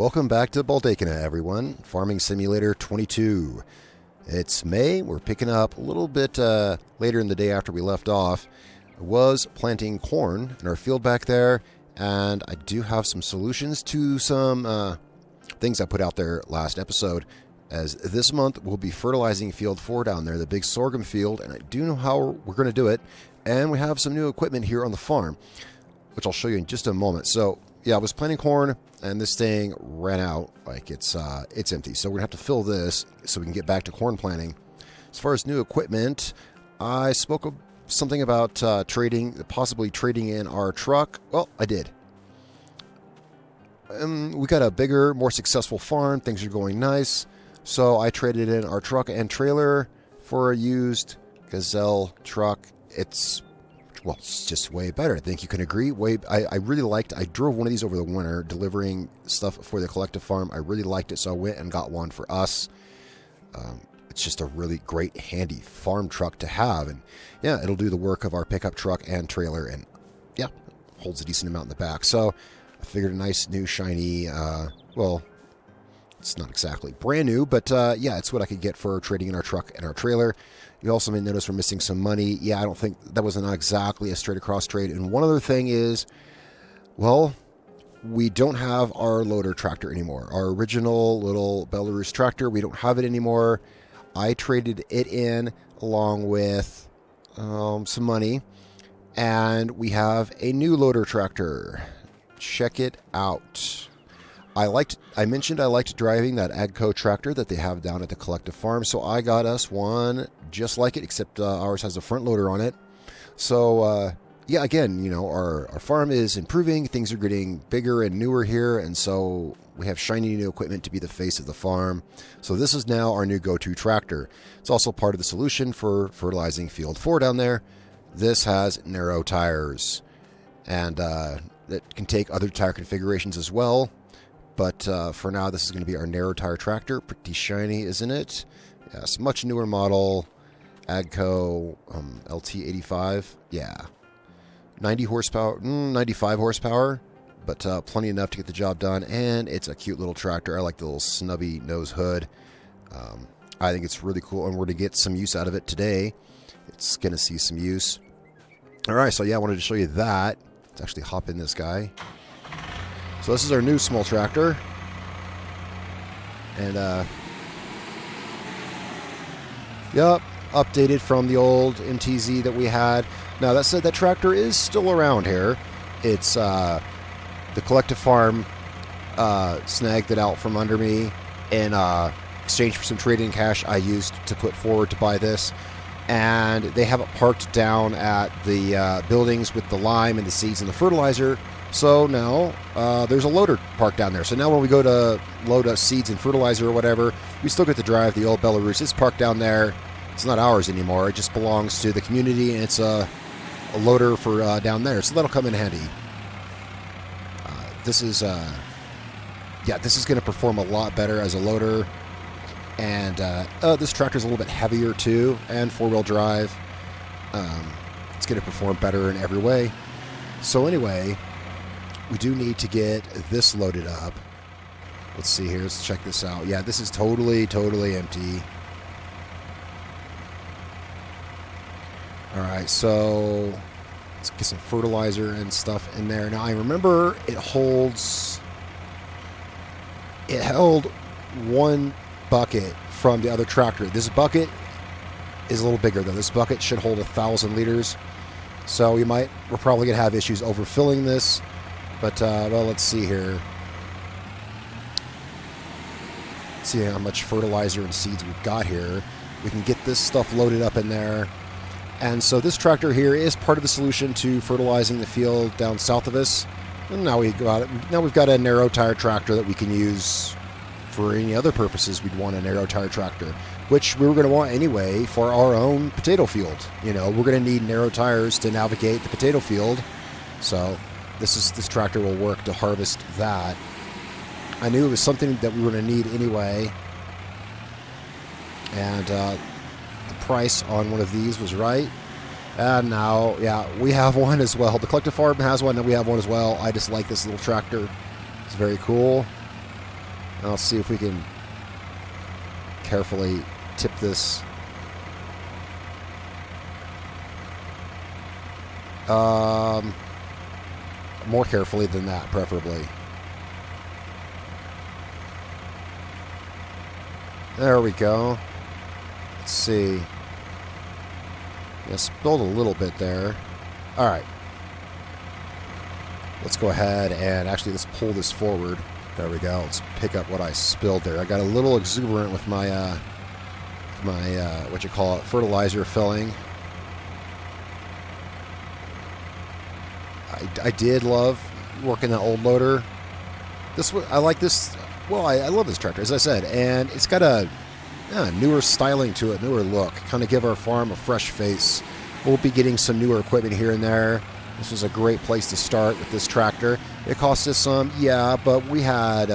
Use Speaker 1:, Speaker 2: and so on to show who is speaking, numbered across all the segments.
Speaker 1: Welcome back to Baldeykino, everyone. Farming Simulator 22. It's May. We're picking up a little bit later in the day after we left off. I was planting corn in our field back there, and I do have some solutions to some things I put out there last episode. As this month, we'll be fertilizing field 4 down there, the big sorghum field, and I do know how we're going to do it. And we have some new equipment here on the farm, which I'll show you in just a moment. So, yeah, I was planting corn, and this thing ran out. Like, it's empty. So we're going to have to fill this so we can get back to corn planting. As far as new equipment, I spoke something about possibly trading in our truck. Well, I did. We got a bigger, more successful farm. Things are going nice. So I traded in our truck and trailer for a used Gazelle truck. It's just way better. I think you can agree. I drove one of these over the winter, delivering stuff for the collective farm. I really liked it, so I went and got one for us. It's just a really great, handy farm truck to have. And yeah, it'll do the work of our pickup truck and trailer, and yeah, holds a decent amount in the back. So I figured a nice, new, shiny, it's not exactly brand new, but yeah, it's what I could get for trading in our truck and our trailer. You also may notice we're missing some money. Yeah, I don't think that was not exactly a straight across trade. And one other thing is, well, we don't have our loader tractor anymore. Our original little Belarus tractor, we don't have it anymore. I traded it in along with some money, and we have a new loader tractor. Check it out. I mentioned I liked driving that AGCO tractor that they have down at the collective farm, so I got us one just like it, except ours has a front loader on it. So, yeah, again, you know, our farm is improving. Things are getting bigger and newer here, and so we have shiny new equipment to be the face of the farm. So this is now our new go-to tractor. It's also part of the solution for fertilizing field 4 down there. This has narrow tires, and it can take other tire configurations as well. But for now, this is going to be our narrow tire tractor. Pretty shiny, isn't it? Yes, much newer model. AGCO LT85. Yeah. 90 horsepower, 95 horsepower, but plenty enough to get the job done. And it's a cute little tractor. I like the little snubby nose hood. I think it's really cool, and we're going to get some use out of it today. It's going to see some use. All right, so yeah, I wanted to show you that. Let's actually hop in this guy. So this is our new small tractor, and yep, updated from the old MTZ that we had. Now that said, that tractor is still around here. It's the collective farm snagged it out from under me in exchange for some trade-in cash I used to put forward to buy this, and they have it parked down at the buildings with the lime and the seeds and the fertilizer. So now there's a loader parked down there. So now when we go to load up seeds and fertilizer or whatever, we still get to drive the old Belarus. It's parked down there. It's not ours anymore. It just belongs to the community, and it's a loader for down there. So that'll come in handy. This is going to perform a lot better as a loader. And this tractor's a little bit heavier too, and 4-wheel drive. It's going to perform better in every way. So anyway, we do need to get this loaded up. Let's see here. Let's check this out. Yeah, this is totally empty. All right, so let's get some fertilizer and stuff in there. Now, I remember it held one bucket from the other tractor. This bucket is a little bigger, though. This bucket should hold 1,000 liters. So we're probably going to have issues overfilling this. But, well, let's see here. Let's see how much fertilizer and seeds we've got here. We can get this stuff loaded up in there. And so this tractor here is part of the solution to fertilizing the field down south of us. And now we've got a narrow tire tractor that we can use for any other purposes we'd want a narrow tire tractor, which we were going to want anyway for our own potato field. You know, we're going to need narrow tires to navigate the potato field. So this tractor will work to harvest that. I knew it was something that we were going to need anyway. And the price on one of these was right. And now, yeah, we have one as well. The collective farm has one, and we have one as well. I just like this little tractor. It's very cool. I'll see if we can carefully tip this. More carefully than that, preferably. There we go. Let's see. Yeah, spilled a little bit there. All right. Let's go ahead and actually let's pull this forward. There we go. Let's pick up what I spilled there. I got a little exuberant with my what you call it, fertilizer filling. I did love working that old loader. I like this. Well, I love this tractor, as I said, and it's got a newer styling to it, newer look. Kind of give our farm a fresh face. We'll be getting some newer equipment here and there. This was a great place to start with this tractor. It cost us some, yeah, but we had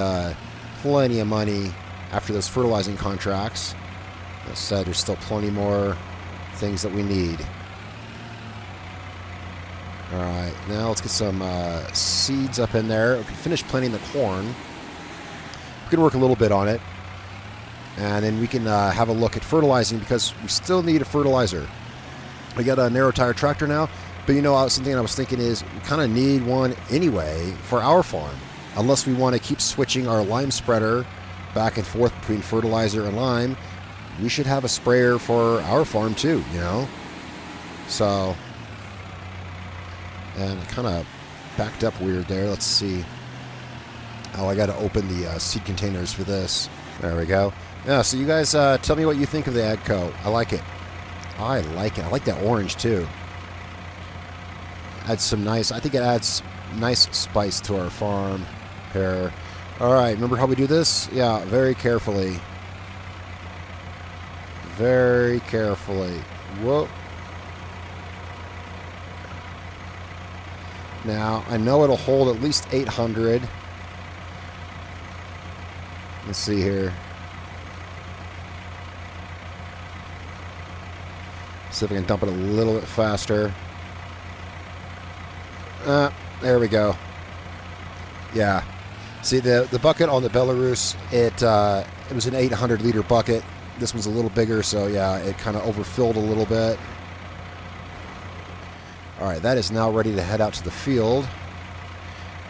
Speaker 1: plenty of money after those fertilizing contracts. As I said, there's still plenty more things that we need. All right, now let's get some seeds up in there. We can finish planting the corn. We can work a little bit on it. And then we can have a look at fertilizing because we still need a fertilizer. We got a narrow tire tractor now, but you know, something I was thinking is we kind of need one anyway for our farm, unless we want to keep switching our lime spreader back and forth between fertilizer and lime. We should have a sprayer for our farm too, you know. So, and it kind of backed up weird there. Let's see. Oh, I got to open the seed containers for this. There we go. Yeah, so you guys tell me what you think of the ag coat. I like it. I like it. I like that orange too. Adds some nice, I think it adds nice spice to our farm here. All right, remember how we do this? Yeah, very carefully. Very carefully. Whoa. Now, I know it'll hold at least 800. Let's see here. See if I can dump it a little bit faster. There we go. Yeah. See, the bucket on the Belarus, it was an 800-liter bucket. This one's a little bigger, so yeah, it kind of overfilled a little bit. All right, that is now ready to head out to the field.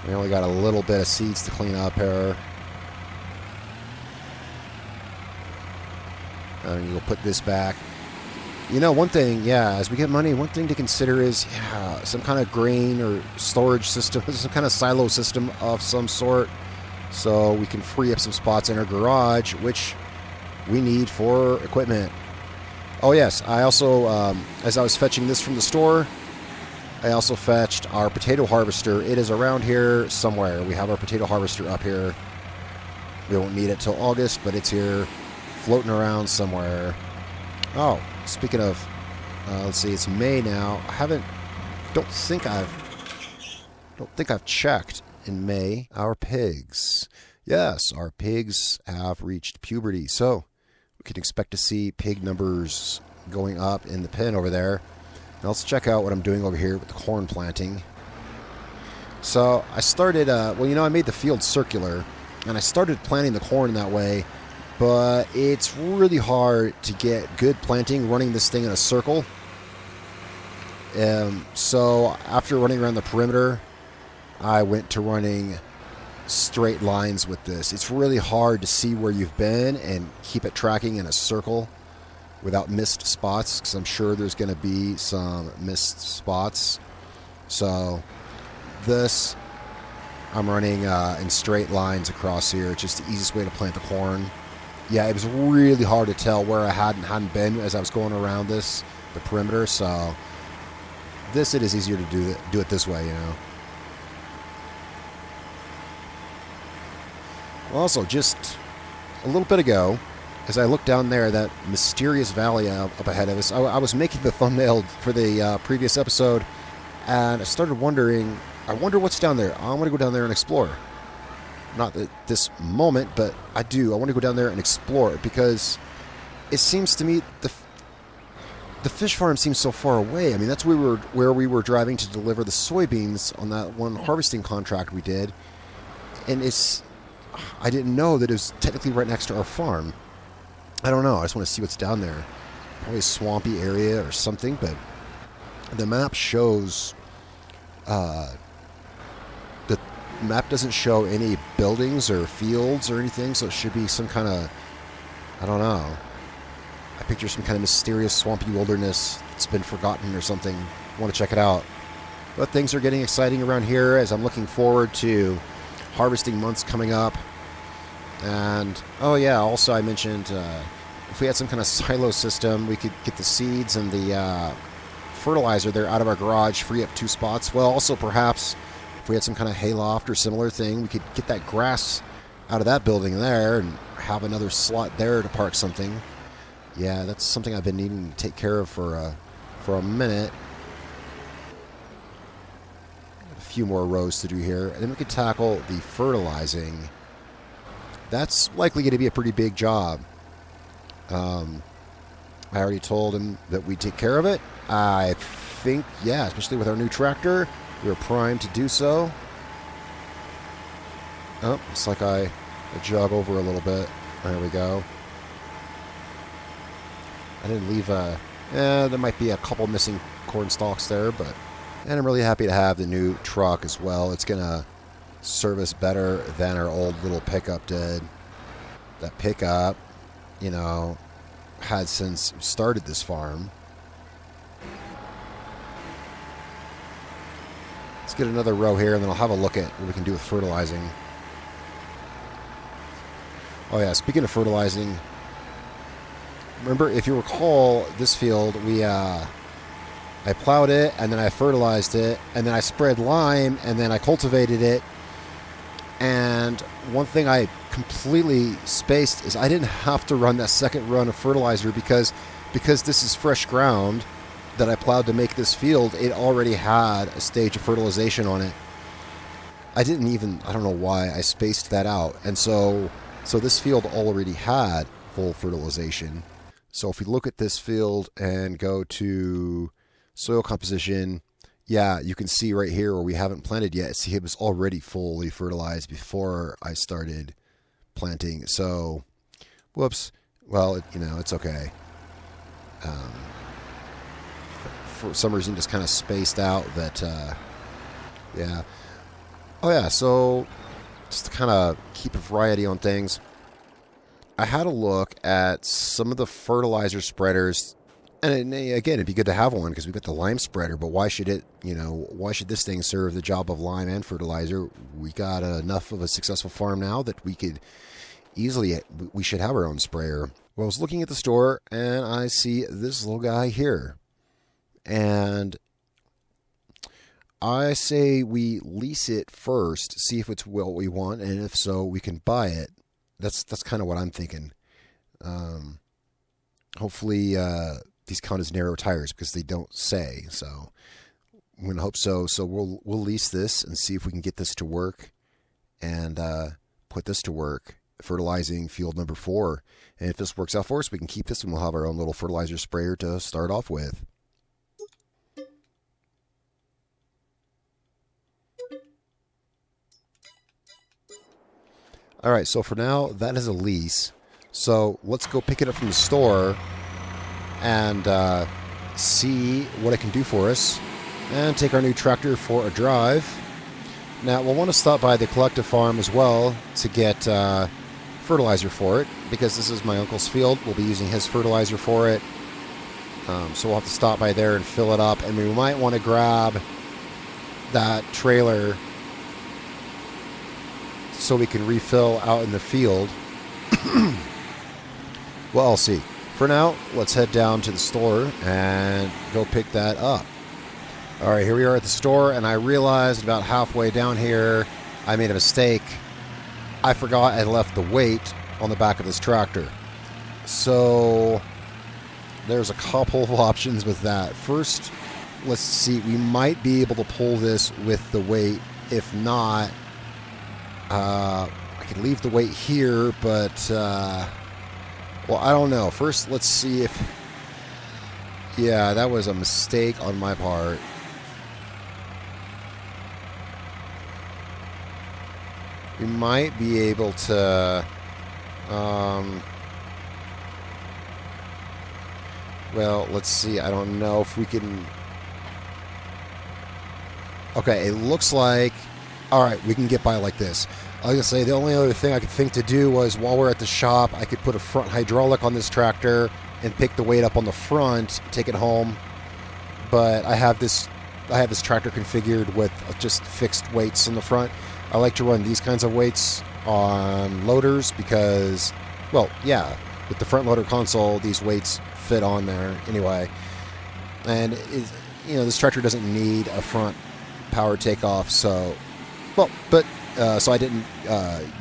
Speaker 1: We only got a little bit of seeds to clean up here. And you'll put this back. You know, one thing, yeah, as we get money, one thing to consider is some kind of grain or storage system, some kind of silo system of some sort, so we can free up some spots in our garage, which we need for equipment. Oh, yes, I also, as I was fetching this from the store, I also fetched our potato harvester. It is around here somewhere. We have our potato harvester up here. We won't need it till August, but it's here floating around somewhere. Oh, speaking of, let's see, it's May now. Don't think I've checked in May. Our pigs. Yes, our pigs have reached puberty. So we can expect to see pig numbers going up in the pen over there. Now let's check out what I'm doing over here with the corn planting. So I started, well, you know, I made the field circular, and I started planting the corn that way. But it's really hard to get good planting running this thing in a circle. So after running around the perimeter, I went to running straight lines with this. It's really hard to see where you've been and keep it tracking in a circle without missed spots, because I'm sure there's going to be some missed spots. So this, I'm running in straight lines across here. It's just the easiest way to plant the corn. Yeah, it was really hard to tell where I had and hadn't been as I was going around the perimeter. So it is easier to do it this way, you know. Also, just a little bit ago, as I looked down there, that mysterious valley up ahead of us, I was making the thumbnail for the previous episode, and I started wondering, I wonder what's down there. I want to go down there and explore. Not at this moment, but I do. I want to go down there and explore it, because it seems to me the fish farm seems so far away. I mean, that's where we were driving to deliver the soybeans on that one harvesting contract we did, and I didn't know that it was technically right next to our farm. I don't know. I just want to see what's down there. Probably a swampy area or something, but the map shows... the map doesn't show any buildings or fields or anything, so it should be some kind of... I don't know. I picture some kind of mysterious swampy wilderness that's been forgotten or something. I want to check it out. But things are getting exciting around here as I'm looking forward to harvesting months coming up. And, oh yeah, also I mentioned if we had some kind of silo system, we could get the seeds and the fertilizer there out of our garage, free up 2 spots. Well, also perhaps if we had some kind of hayloft or similar thing, we could get that grass out of that building there and have another slot there to park something. Yeah, that's something I've been needing to take care of for a minute. A few more rows to do here, and then we could tackle the fertilizing. That's likely going to be a pretty big job. I already told him that we'd take care of it. I think, yeah, especially with our new tractor, we're primed to do so. Oh, it's like I jog over a little bit. There we go. I didn't leave there might be a couple missing corn stalks there, but... And I'm really happy to have the new truck as well. It's going to serve us better than our old little pickup did. That pickup, you know, had since started this farm. Let's get another row here, and then I'll have a look at what we can do with fertilizing. Oh yeah, speaking of fertilizing... Remember, if you recall, this field, I plowed it, and then I fertilized it, and then I spread lime, and then I cultivated it. And one thing I completely spaced is I didn't have to run that second run of fertilizer because this is fresh ground that I plowed to make this field. It already had a stage of fertilization on it. I don't know why I spaced that out. And so this field already had full fertilization. So if we look at this field and go to soil composition, yeah, you can see right here where we haven't planted yet. See, it was already fully fertilized before I started planting. So, whoops. Well, it's okay. For some reason, just kind of spaced out that, yeah. Oh, yeah, so just to kind of keep a variety on things, I had a look at some of the fertilizer spreaders, and again, it'd be good to have one because we've got the lime spreader, but why should this thing serve the job of lime and fertilizer? We got enough of a successful farm now that we should have our own sprayer. Well, I was looking at the store, and I see this little guy here, and I say we lease it first, see if it's what we want, and if so, we can buy it. That's kind of what I'm thinking. Hopefully these count as narrow tires because they don't say. So I'm going to hope so. So we'll lease this and see if we can get this to work and put this to work, fertilizing field number 4. And if this works out for us, we can keep this and we'll have our own little fertilizer sprayer to start off with. All right, so for now, that is a lease. So let's go pick it up from the store and see what it can do for us and take our new tractor for a drive. Now, we'll want to stop by the collective farm as well to get fertilizer for it because this is my uncle's field. We'll be using his fertilizer for it. So we'll have to stop by there and fill it up. And we might want to grab that trailer so we can refill out in the field. Well, I'll see. For now, let's head down to the store and go pick that up. All right, here we are at the store, and I realized about halfway down here I made a mistake. I forgot I left the weight on the back of this tractor. So there's a couple of options with that. First, let's see. We might be able to pull this with the weight. If not, I could leave the weight here, but, well, I don't know. First, let's see if... Yeah, that was a mistake on my part. we might be able to... well, let's see. I don't know if we can... Okay, it looks like... Alright, we can get by like this. I was going to say, the only other thing I could think to do was, while we're at the shop, I could put a front hydraulic on this tractor and pick the weight up on the front, take it home. But I have this tractor configured with just fixed weights in the front. I like to run these kinds of weights on loaders because, well, yeah, with the front loader console, these weights fit on there anyway. And this tractor doesn't need a front power takeoff, so, well, but so I didn't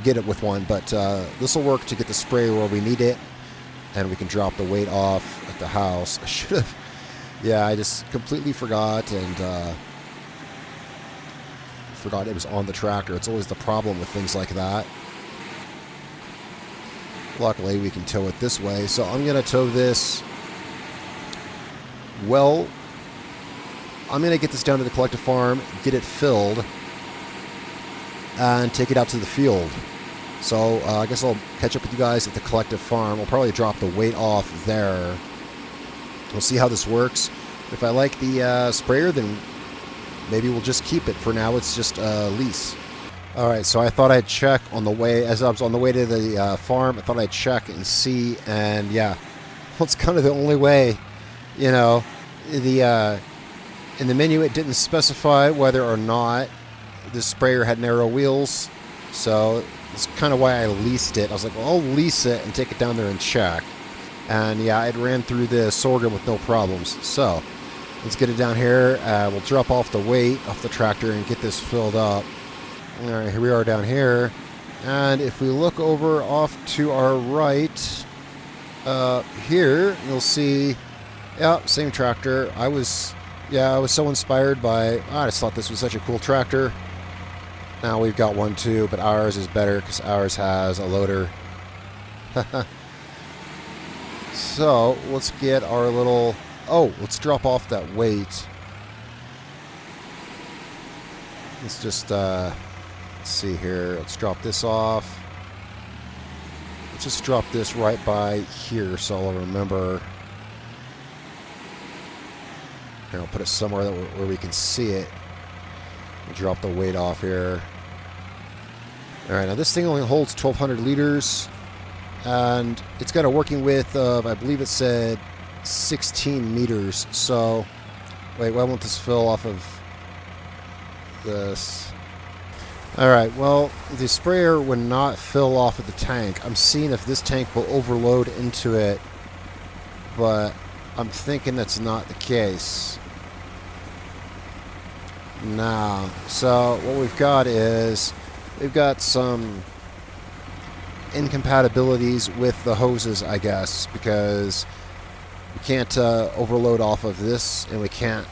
Speaker 1: get it with one. But this will work to get the sprayer where we need it, and we can drop the weight off at the house. I should have, yeah, I just completely forgot and. Forgot it was on the tractor. It's always the problem with things like that. Luckily, we can tow it this way. So I'm going to tow this. Well, I'm going to get this down to the collective farm, get it filled, and take it out to the field. So I guess I'll catch up with you guys at the collective farm. We'll probably drop the weight off there. We'll see how this works. If I like the sprayer, then maybe we'll just keep it. For now, it's just a lease. All right, so I thought I'd check on the way, as I was on the way to the farm, I thought I'd check and see, and yeah, well, it's kind of the only way, in the menu it didn't specify whether or not the sprayer had narrow wheels, so it's kind of why I leased it. I was like, well, I'll lease it and take it down there and check. And yeah, it ran through the sorghum with no problems, so let's get it down here. We'll drop off the weight off the tractor and get this filled up. All right, here we are down here. And if we look over off to our right, here, you'll see, yeah, same tractor. I was so inspired by, I just thought this was such a cool tractor. Now we've got one too, but ours is better because ours has a loader. So let's get our little... Oh, let's drop off that weight. Let's just, let's see here. Let's drop this off. Let's just drop this right by here so I'll remember. Here, I'll put it somewhere where we can see it. We'll drop the weight off here. All right, now this thing only holds 1,200 liters. And it's got a working width of, I believe it said, 16 meters. So wait, why won't this fill off of this? Alright, well, the sprayer would not fill off of the tank. I'm seeing if this tank will overload into it, but I'm thinking that's not the case. Nah. So what we've got is we've got some incompatibilities with the hoses, I guess, because we can't overload off of this, and we can't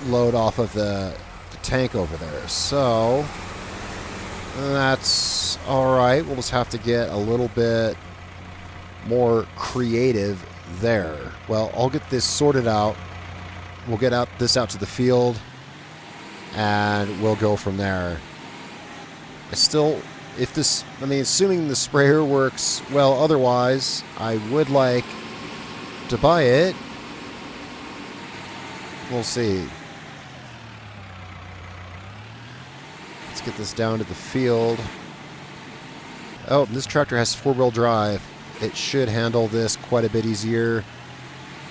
Speaker 1: load off of the tank over there. So that's alright. We'll just have to get a little bit more creative there. Well, I'll get this sorted out. We'll get this out to the field, and we'll go from there. Assuming the sprayer works well otherwise, I would like to buy it. We'll see. Let's get this down to the field. Oh, this tractor has four-wheel drive. It should handle this quite a bit easier.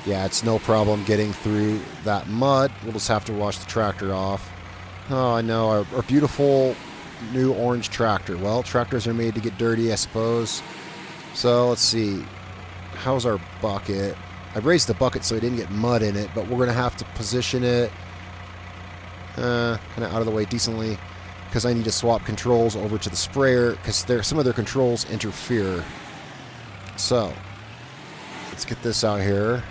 Speaker 1: Yeah, it's no problem getting through that mud. We'll just have to wash the tractor off. Oh, I know, our beautiful new orange tractor. Well, tractors are made to get dirty, I suppose. So let's see. How's our bucket? I raised the bucket so it didn't get mud in it, but we're going to have to position it kind of out of the way decently, because I need to swap controls over to the sprayer because some of their controls interfere. So let's get this out here.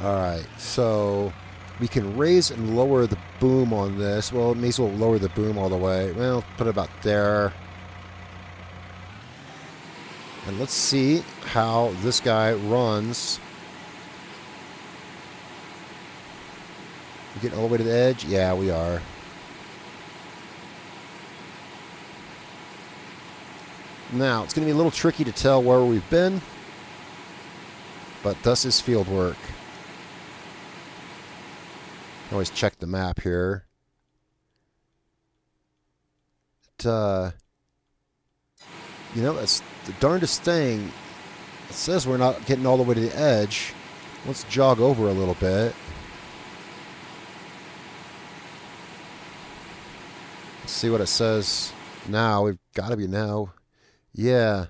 Speaker 1: Alright, so we can raise and lower the boom on this. Well, may as well lower the boom all the way. Well, put it about there. And let's see how this guy runs. We getting all the way to the edge? Yeah, we are. Now, it's going to be a little tricky to tell where we've been, but thus is field work. Always check the map here. You know, that's the darndest thing. It says we're not getting all the way to the edge. Let's jog over a little bit. Let's see what it says now. We've got to be now. Yeah.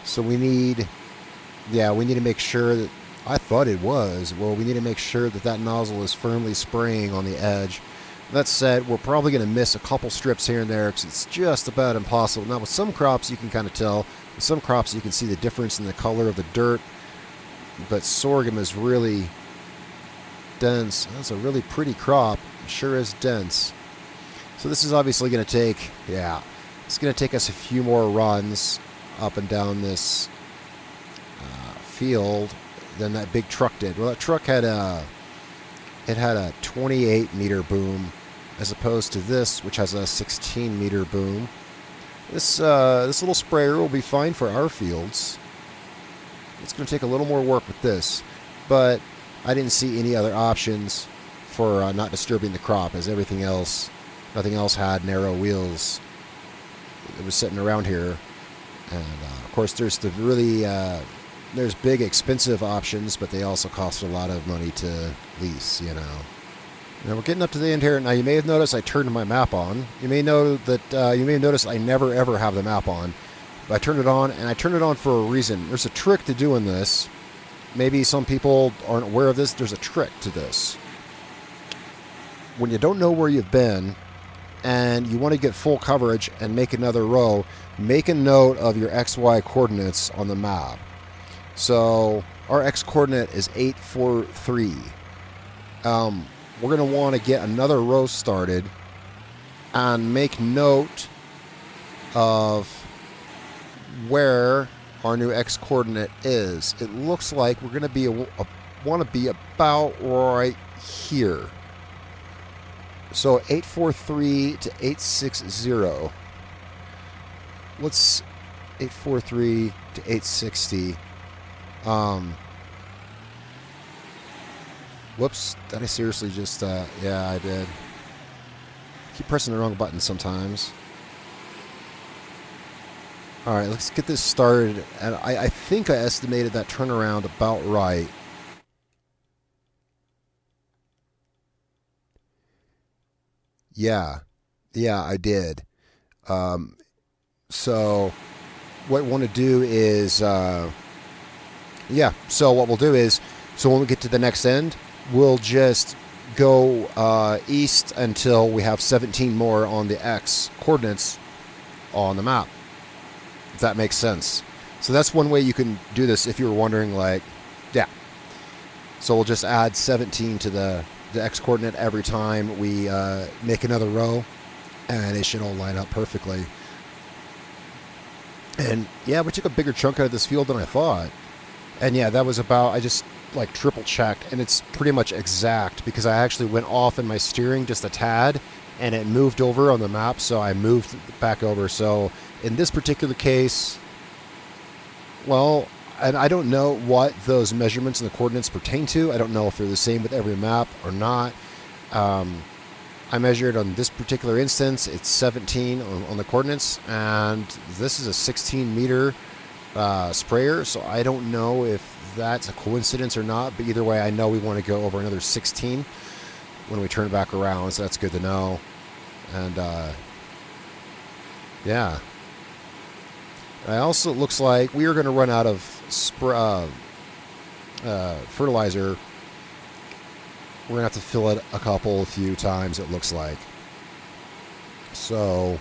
Speaker 1: So we need... Yeah, we need to make sure that... I thought it was. Well, we need to make sure that that nozzle is firmly spraying on the edge. That said, we're probably going to miss a couple strips here and there because it's just about impossible. Now, with some crops, you can kind of tell. With some crops, you can see the difference in the color of the dirt. But sorghum is really dense. That's a really pretty crop. It sure is dense. So this is obviously going to take, yeah, it's going to take us a few more runs up and down this field than that big truck did. Well, that truck had a 28-meter boom as opposed to this, which has a 16-meter boom. This little sprayer will be fine for our fields. It's going to take a little more work with this, but I didn't see any other options for not disturbing the crop, as nothing else had narrow wheels. It was sitting around here, and of course there's the really there's big expensive options, but they also cost a lot of money to lease, you know. Now we're getting up to the end here. Now you may have noticed I turned my map on. You may know that you may have noticed I never ever have the map on. But I turned it on, and I turned it on for a reason. There's a trick to doing this. Maybe some people aren't aware of this. There's a trick to this. When you don't know where you've been, and you want to get full coverage and make another row, make a note of your XY coordinates on the map. So our X coordinate is 843. We're going to want to get another row started and make note of where our new X coordinate is. It looks like we're going to want to be about right here. So 843 to 860. What's 843 to 860? Whoops, did I seriously just, yeah, I did. Keep pressing the wrong button sometimes. Alright, let's get this started. And I think I estimated that turnaround about right. Yeah, I did. So what we want to do is, yeah, so what we'll do is, so when we get to the next end, we'll just go east until we have 17 more on the X coordinates on the map. If that makes sense. So that's one way you can do this if you were wondering, like, yeah. So we'll just add 17 to the X coordinate every time we make another row, and it should all line up perfectly. And yeah, we took a bigger chunk out of this field than I thought. And yeah, that was about, I just like triple checked, and it's pretty much exact because I actually went off in my steering just a tad, and it moved over on the map, so I moved back over. So in this particular case, well, and I don't know what those measurements and the coordinates pertain to. I don't know if they're the same with every map or not. I measured on this particular instance, it's 17 on the coordinates, and this is a 16-meter sprayer, so I don't know if that's a coincidence or not, but either way, I know we want to go over another 16 when we turn back around, so that's good to know. And yeah. It also looks like we are going to run out of fertilizer. We're going to have to fill it a few times, it looks like. So,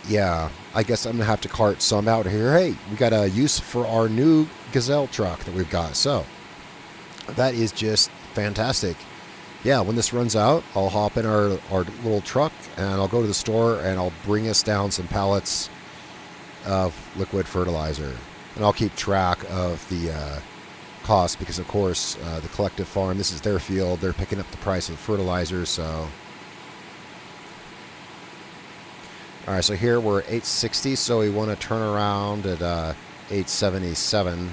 Speaker 1: yeah, I guess I'm going to have to cart some out here. Hey, we got a use for our new Gazelle truck that we've got. So, that is just fantastic. Yeah, when this runs out, I'll hop in our little truck, and I'll go to the store, and I'll bring us down some pallets of liquid fertilizer. And I'll keep track of the cost because, of course, the collective farm, this is their field. They're picking up the price of fertilizer, so... All right, so here we're at 860, so we want to turn around at 877.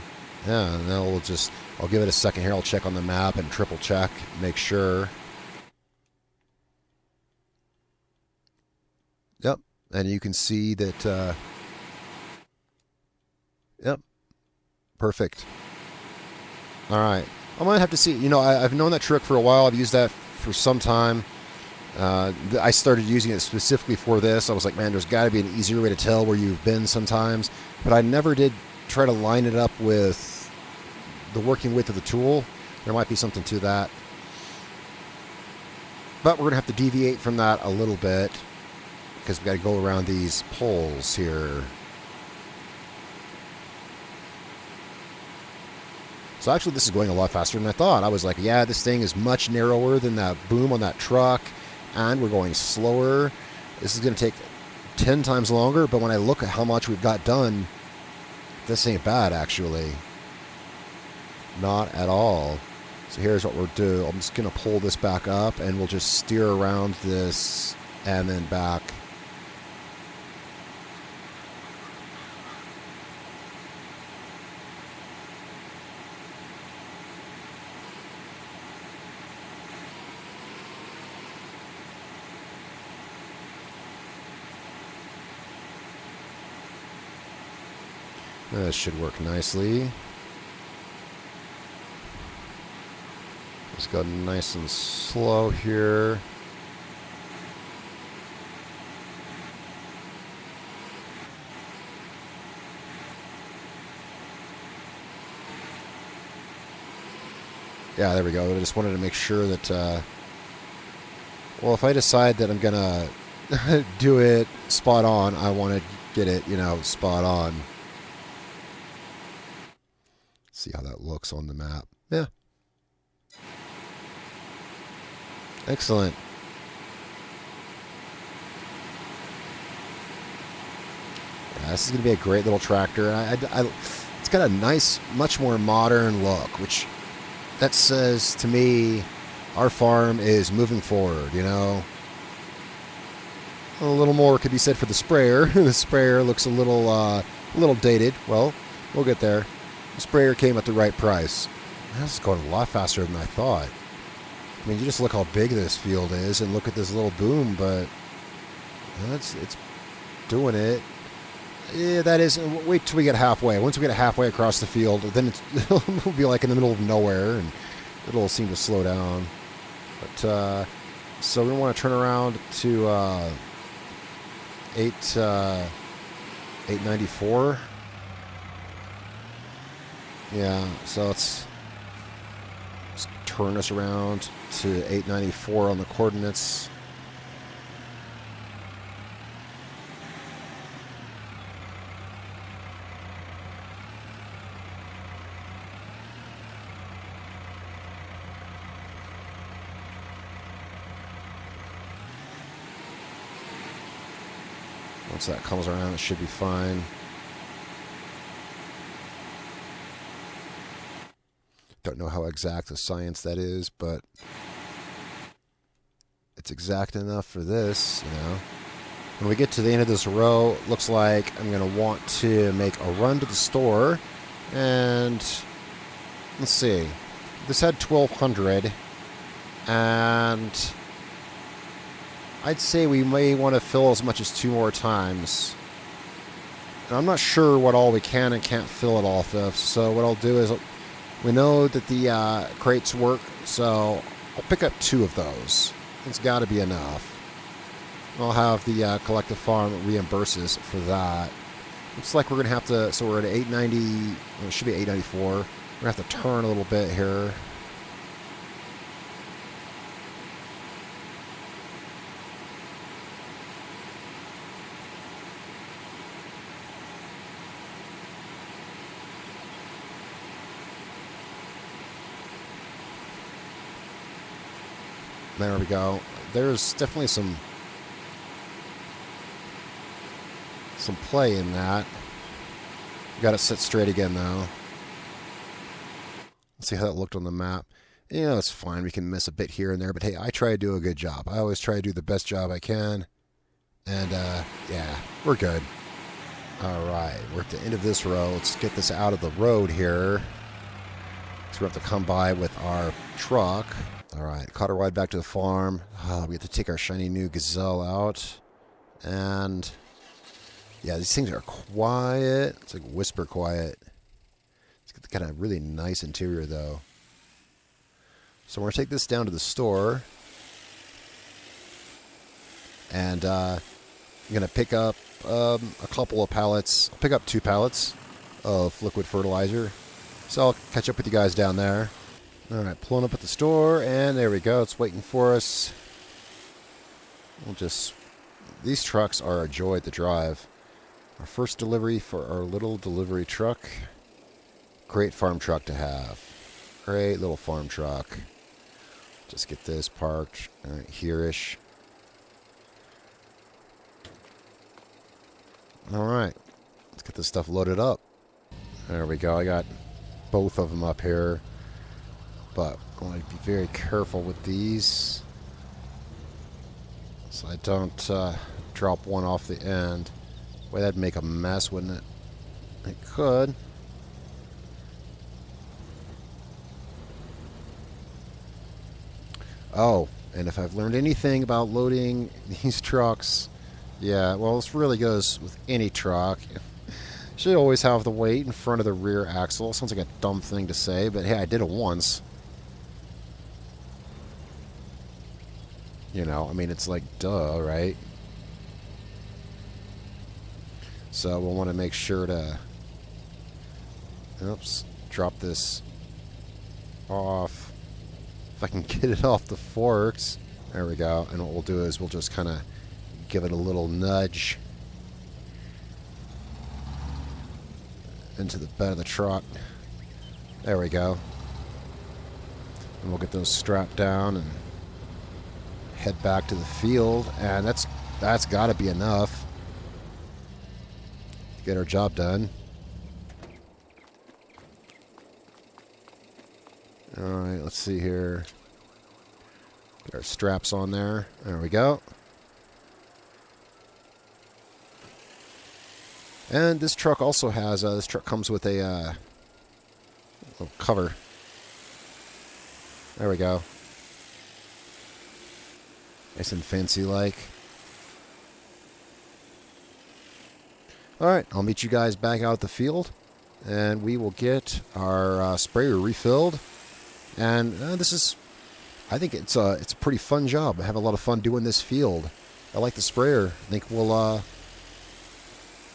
Speaker 1: Yeah, and then I'll give it a second here. I'll check on the map and triple check, make sure. Yep, and you can see that, yep, perfect. All right, I'm going to have to see, I've known that trick for a while. I've used that for some time. I started using it specifically for this. I was like, man, there's got to be an easier way to tell where you've been sometimes. But I never did try to line it up with the working width of the tool. There might be something to that. But we're going to have to deviate from that a little bit because we've got to go around these poles here. So actually, this is going a lot faster than I thought. I was like, yeah, this thing is much narrower than that boom on that truck. And we're going slower. This is going to take 10 times longer, but when I look at how much we've got done, this ain't bad, actually. Not at all. So here's what we'll do. I'm just going to pull this back up, and we'll just steer around this and then back. This should work nicely. Let's go nice and slow here. Yeah, there we go. I just wanted to make sure that, well, if I decide that I'm going to do it spot on, I want to get it, spot on. See how that looks on the map. Yeah. Excellent. Yeah, this is going to be a great little tractor. It's got a nice, much more modern look, which that says to me our farm is moving forward, A little more could be said for the sprayer. The sprayer looks a little dated. Well, we'll get there. The sprayer came at the right price. This is going a lot faster than I thought. I mean, you just look how big this field is and look at this little boom, but it's doing it. Yeah, that is. Wait till we get halfway. Once we get halfway across the field, then it'll be like in the middle of nowhere, and it'll seem to slow down. But so we want to turn around to 894. Yeah, so let's turn us around to 894 on the coordinates. Once that comes around, it should be fine. Don't know how exact the science that is, but it's exact enough for this, When we get to the end of this row, it looks like I'm going to want to make a run to the store. And let's see. This had 1,200. And I'd say we may want to fill as much as 2 more times. And I'm not sure what all we can and can't fill it off of. So what I'll do is, we know that the crates work, so I'll pick up 2 of those. It's got to be enough. I'll have the collective farm reimburses for that. Looks like we're going to have to, so we're at 890, well, it should be 894. We're going to have to turn a little bit here. There we go. There's definitely some play in that. Got it set straight again, though. Let's see how that looked on the map. It's fine. We can miss a bit here and there, but hey, I try to do a good job. I always try to do the best job I can. And, yeah, we're good. All right, we're at the end of this row. Let's get this out of the road here. So we have to come by with our truck. All right, caught a ride back to the farm. We have to take our shiny new Gazelle out. And, yeah, these things are quiet. It's like whisper quiet. It's got the kind of really nice interior, though. So we're going to take this down to the store. And I'm going to pick up a couple of pallets. I'll pick up 2 pallets of liquid fertilizer. So I'll catch up with you guys down there. All right, pulling up at the store, and there we go. It's waiting for us. These trucks are a joy to drive. Our first delivery for our little delivery truck. Great farm truck to have. Great little farm truck. Just get this parked right here-ish. All right, let's get this stuff loaded up. There we go. I got both of them up here, but I want to be very careful with these so I don't drop one off the end. Boy, that'd make a mess, wouldn't it? It could. Oh, and if I've learned anything about loading these trucks, yeah, well, this really goes with any truck. Should always have the weight in front of the rear axle. Sounds like a dumb thing to say, but hey, I did it once. You know, I mean, it's like, duh, right? So we'll want to make sure to, oops, drop this off. If I can get it off the forks. There we go. And what we'll do is we'll just kind of give it a little nudge into the bed of the truck. There we go. And we'll get those strapped down and head back to the field. And that's got to be enough to get our job done. All right, let's see here. Get our straps on there. There we go. And this truck also has, this truck comes with a little cover. There we go. Nice and fancy like. Alright, I'll meet you guys back out at the field. And we will get our sprayer refilled. And this is, I think it's a pretty fun job. I have a lot of fun doing this field. I like the sprayer. I think we'll,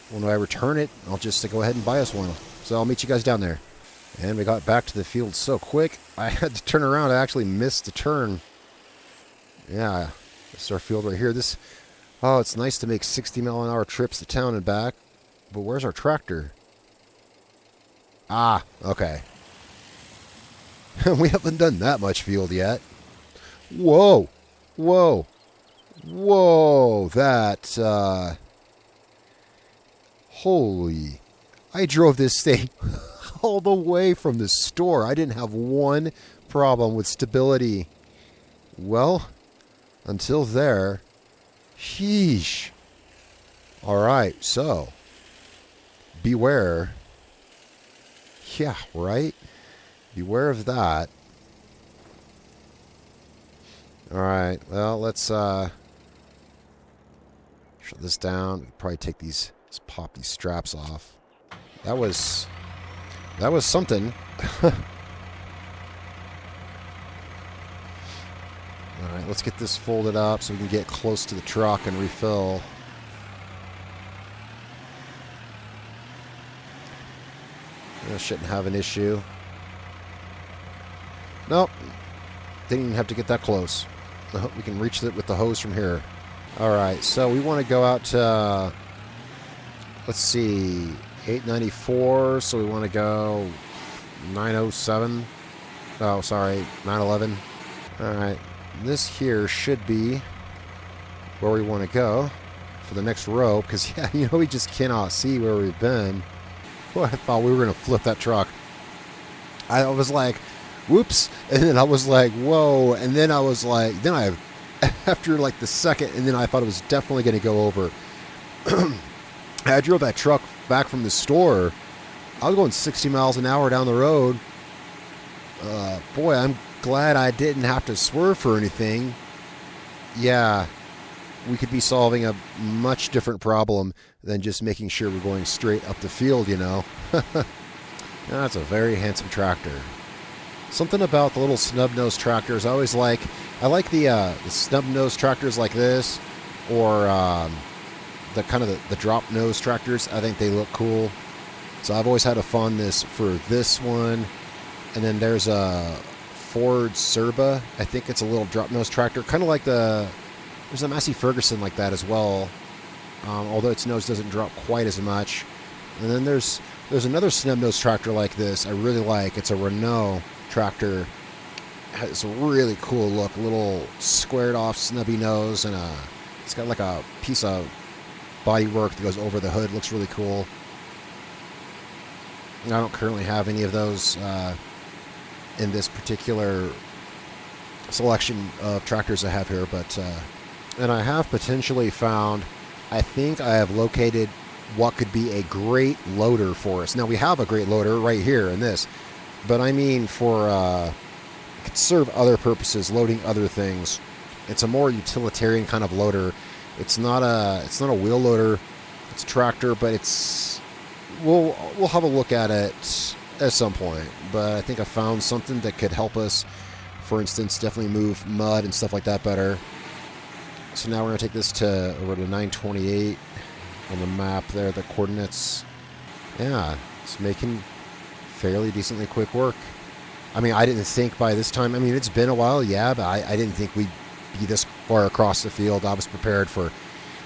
Speaker 1: when I return it, I'll just go ahead and buy us one. So I'll meet you guys down there. And we got back to the field so quick, I had to turn around. I actually missed the turn. Yeah, this is our field right here. Oh, it's nice to make 60-mile-an-hour trips to town and back. But where's our tractor? Ah, okay. We haven't done that much field yet. Whoa, whoa, whoa, that, holy, I drove this thing all the way from the store. I didn't have one problem with stability. Well, until there, sheesh. All right, so beware. Yeah, right? Beware of that. All right, well, let's shut this down. We probably take these, let's pop these straps off. That was something. All right, let's get this folded up so we can get close to the truck and refill. Shouldn't have an issue. Nope. Didn't even have to get that close. We can reach it with the hose from here. Alright, so we want to go out to, let's see, 894, so we want to go 907. Oh, sorry, 911. Alright, this here should be where we want to go for the next row, because, yeah, you know, we just cannot see where we've been. Well, I thought we were going to flip that truck. I was like, whoops, and then I was like, whoa, and then I was like, then I after like the second, and then I thought it was definitely going to go over. I drove that truck back from the store. I was going 60 miles an hour down the road. Boy, I'm glad I didn't have to swerve for anything. Yeah, we could be solving a much different problem than just making sure we're going straight up the field, you know. That's a very handsome tractor. Something about the little snub-nosed tractors I always like. I like the snub-nosed tractors like this, or the kind of the drop-nosed tractors. I think they look cool. So I've always had a fondness for this one. And then there's a Ford Serba. I think it's a little drop-nosed tractor, kind of like there's a Massey Ferguson like that as well, although its nose doesn't drop quite as much. And then there's another snub-nosed tractor like this I really like. It's a Renault tractor. It has a really cool look, a little squared-off snubby nose, and it's got like a piece of bodywork that goes over the hood. Looks really cool. I don't currently have any of those in this particular selection of tractors I have here, but and I have potentially found, I think I have located what could be a great loader for us. Now we have a great loader right here in this, but I mean for it could serve other purposes, loading other things. It's a more utilitarian kind of loader. It's not a wheel loader. It's a tractor, but we'll have a look at it at some point. But I think I found something that could help us, for instance, definitely move mud and stuff like that better. So now we're going to take this over to 928 on the map there, the coordinates. Yeah, it's making fairly decently quick work. I mean, I didn't think by this time, I mean, it's been a while, yeah, but I didn't think we'd be this far across the field. I was prepared for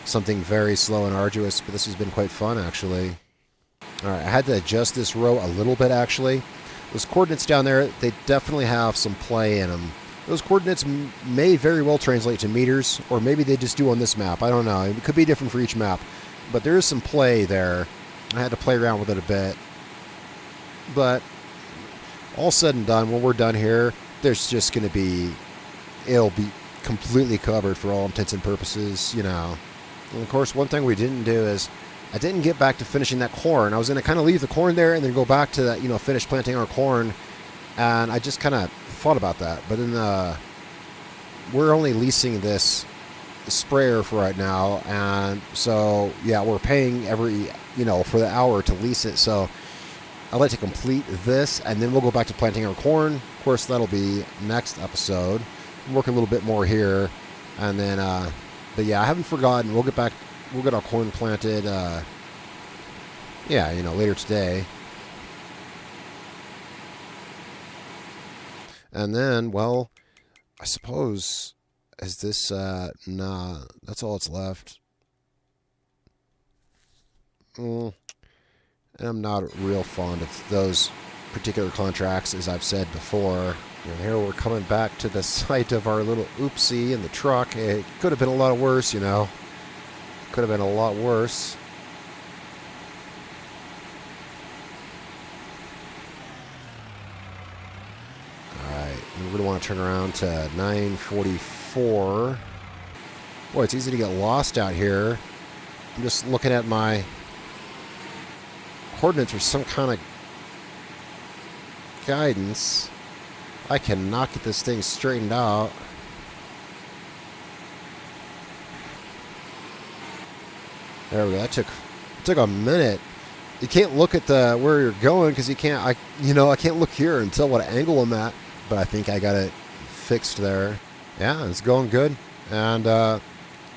Speaker 1: something very slow and arduous, but this has been quite fun, actually. All right, I had to adjust this row a little bit, actually. Those coordinates down there, they definitely have some play in them. Those coordinates may very well translate to meters, or maybe they just do on this map. I don't know. It could be different for each map. But there is some play there. I had to play around with it a bit. But all said and done, when we're done here, there's just going to be... It'll be completely covered for all intents and purposes, you know. And of course, one thing we didn't do is... I didn't get back to finishing that corn. I was going to kind of leave the corn there and then go back to that, you know, finish planting our corn. And I just kind of thought about that. But then we're only leasing this sprayer for right now. And so, yeah, we're paying every, you know, for the hour to lease it. So I'd like to complete this and then we'll go back to planting our corn. Of course, that'll be next episode. I'm working a little bit more here. And then, but yeah, I haven't forgotten. We'll get back. We'll get our corn planted, yeah, you know, later today. And then, well, I suppose, is this, nah, that's all that's left. And I'm not real fond of those particular contracts, as I've said before. And here we're coming back to the site of our little oopsie in the truck. It could have been a lot worse, you know. Could have been a lot worse. Alright, we're going to want to turn around to 944. Boy, it's easy to get lost out here. I'm just looking at my coordinates for some kind of guidance. I cannot get this thing straightened out. There we go. That took a minute. You can't look at where you're going because you can't. I can't look here and tell what angle I'm at. But I think I got it fixed there. Yeah, it's going good, and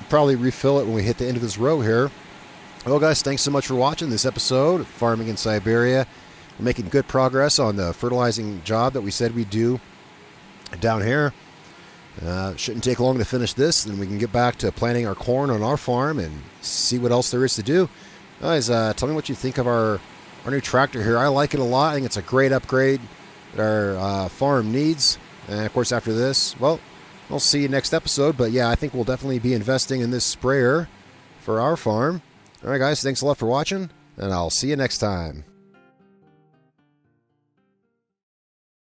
Speaker 1: probably refill it when we hit the end of this row here. Well, guys, thanks so much for watching this episode of Farming in Siberia. We're making good progress on the fertilizing job that we said we'd do down here. Shouldn't take long to finish this, then we can get back to planting our corn on our farm and see what else there is to do. Guys, tell me what you think of our new tractor here. I like it a lot. I think it's a great upgrade that our farm needs. And of course, after this, well, I'll see you next episode. But yeah, I think we'll definitely be investing in this sprayer for our farm. All right, guys, thanks a lot for watching, and I'll see you next time.